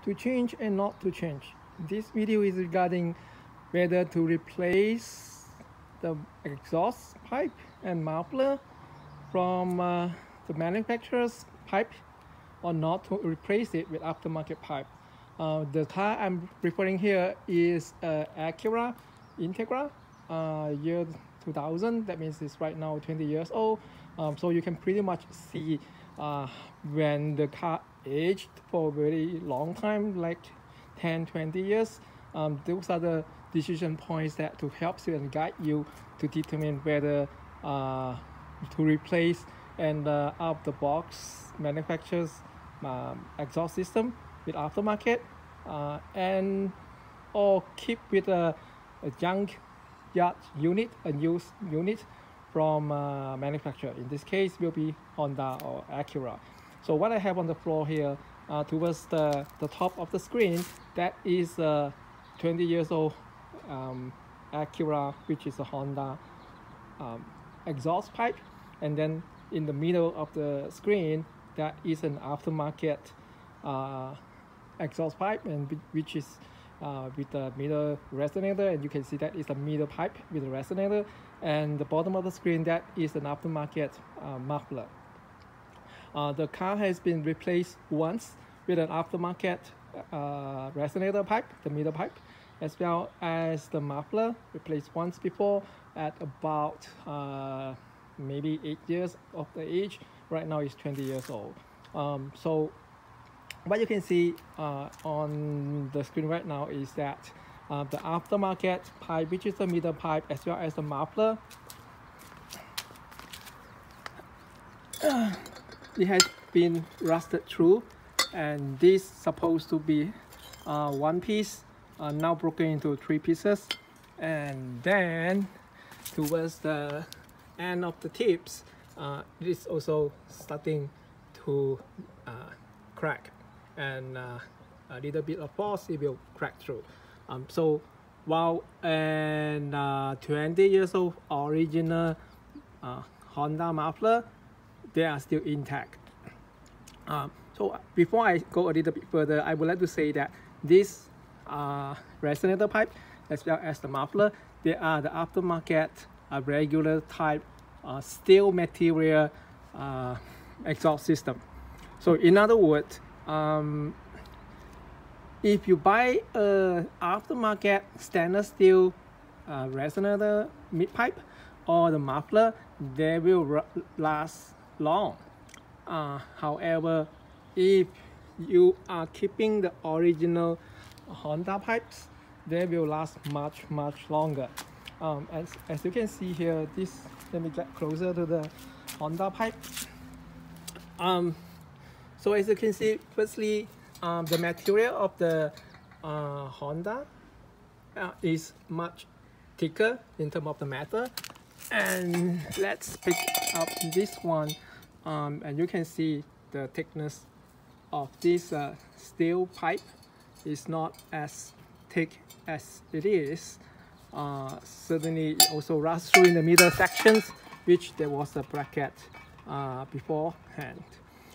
to change and not to change. This video is regarding whether to replace the exhaust pipe and muffler from the manufacturer's pipe or not to replace it with aftermarket pipe. The car I'm referring here is Acura Integra, year 2000. That means it's right now 20 years old. So you can pretty much see when the car aged for a very long time, like 10-20 years. Those are the decision points that to help you and guide you to determine whether to replace and out of the box manufacturer's exhaust system with aftermarket and or keep with a junk yard unit, a used unit from manufacturer. In this case will be Honda or Acura. So what I have on the floor here towards the top of the screen, that is 20 years old Acura, which is a Honda exhaust pipe, and then in the middle of the screen that is an aftermarket exhaust pipe, and which is with the middle resonator, and you can see that is a middle pipe with a resonator, and the bottom of the screen that is an aftermarket muffler. The car has been replaced once with an aftermarket resonator pipe, the middle pipe, as well as the muffler replaced once before at about maybe 8 years of the age. Right now it's 20 years old. So what you can see on the screen right now is that the aftermarket pipe, which is the middle pipe, as well as the muffler, it has been rusted through, and this supposed to be one piece, now broken into 3 pieces, and then towards the end of the tips it is also starting to crack, and a little bit of force it will crack through. So while an 20 years old original Honda muffler, they are still intact. So before I go a little bit further, I would like to say that this resonator pipe as well as the muffler, they are the aftermarket regular type steel material exhaust system. So in other words, if you buy a aftermarket stainless steel resonator mid pipe or the muffler, they will last long. However, if you are keeping the original Honda pipes, they will last much longer. As you can see here, this, let me get closer to the Honda pipe. So as you can see, firstly, the material of the Honda is much thicker in terms of the metal, and let's pick up this one, and you can see the thickness of this steel pipe is not as thick as it is. Certainly it also runs through in the middle sections, which there was a bracket beforehand.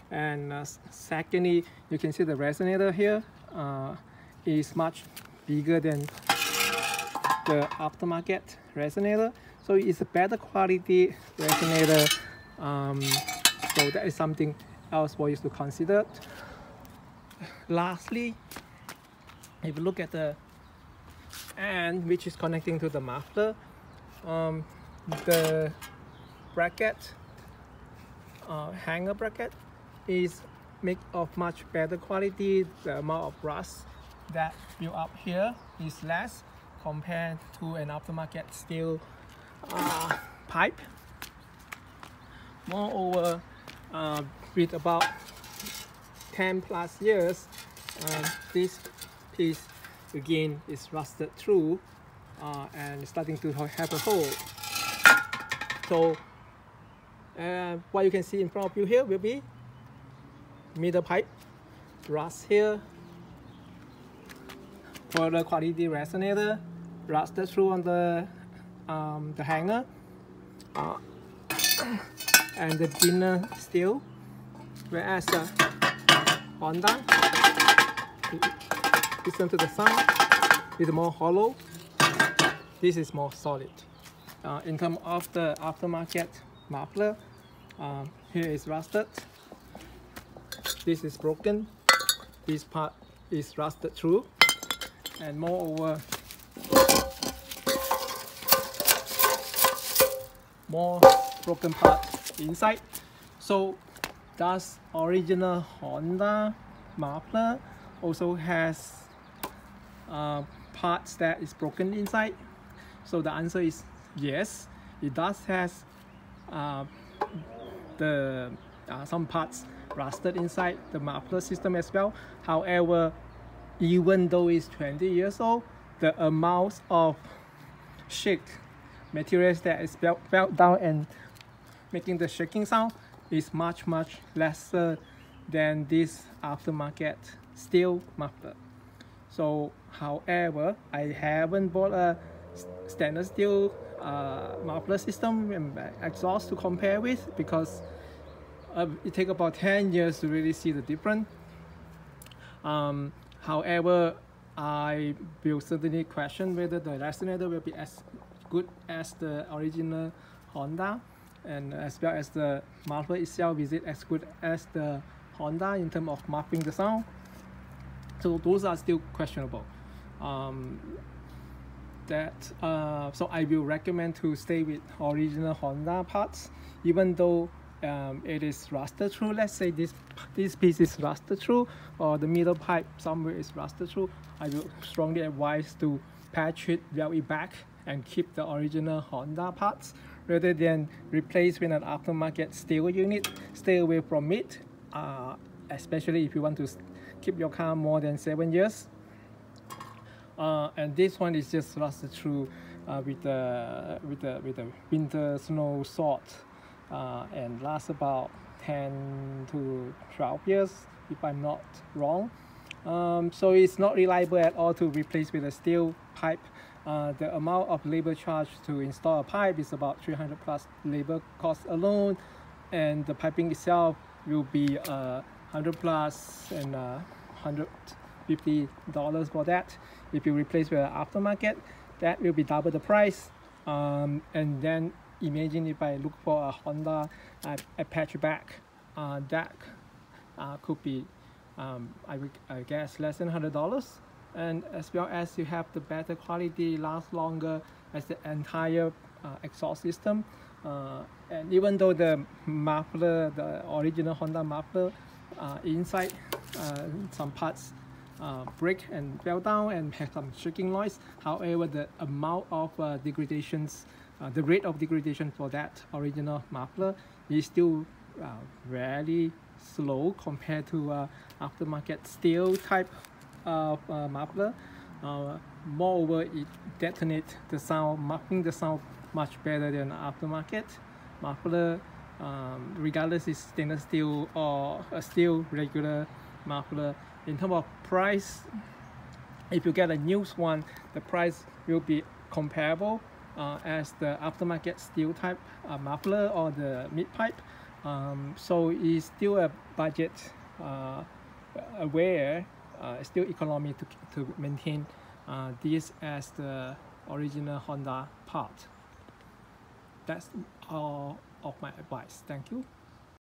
And secondly, you can see the resonator here is much bigger than the aftermarket resonator, so it's a better quality resonator. So that is something else for you to consider. Lastly, if you look at the end which is connecting to the muffler, the bracket, hanger bracket, is made of much better quality. The amount of rust that built up here is less compared to an aftermarket steel pipe. Moreover, with about 10+ years, this piece again is rusted through and starting to have a hole. So what you can see in front of you here will be middle pipe, rust here, for the quality resonator, rusted through on the hanger, and the thinner steel, whereas the Honda listen to the sound. It's more hollow. This is more solid. In terms of the aftermarket muffler, here is rusted. This is broken. This part is rusted through, and moreover, more broken part inside. So does original Honda muffler also has parts that is broken inside? So the answer is yes, it does has some parts rusted inside the muffler system as well. However, even though it's 20 years old, the amount of shake materials that is fell down and making the shaking sound is much lesser than this aftermarket steel muffler. So however, I haven't bought a stainless steel muffler system and exhaust to compare with, because it takes about 10 years to really see the difference. However, I will certainly question whether the resonator will be as good as the original Honda, and as well as the muffler itself, is it as good as the Honda in terms of muffling the sound. So those are still questionable. So I will recommend to stay with original Honda parts, even though it is rusted through. Let's say this piece is rusted through, or the middle pipe somewhere is rusted through. I will strongly advise to patch it, weld it back, and keep the original Honda parts rather than replace with an aftermarket steel unit. Stay away from it, especially if you want to keep your car more than 7 years. And this one is just rusted through with the winter snow salt, and lasts about 10 to 12 years if I'm not wrong. So it's not reliable at all to replace with a steel pipe. The amount of labor charge to install a pipe is about 300 plus labor cost alone, and the piping itself will be 100 plus and $150 for that. If you replace with an aftermarket, that will be double the price. And then imagine if I look for a Honda, I patch back, that could be I guess less than $100, and as well as you have the better quality, last longer as the entire exhaust system. And even though the muffler, the original Honda muffler, inside some parts break and fell down and have some shaking noise, however the amount of degradations, the rate of degradation for that original muffler is still very slow compared to aftermarket steel type of muffler. Moreover, it detonates the sound, muffling the sound much better than aftermarket muffler, regardless it's stainless steel or a steel regular muffler. In terms of price, if you get a used one, the price will be comparable as the aftermarket steel type muffler or the mid pipe. So it's still a budget aware, still economy to maintain this as the original Honda part. That's all of my advice. Thank you.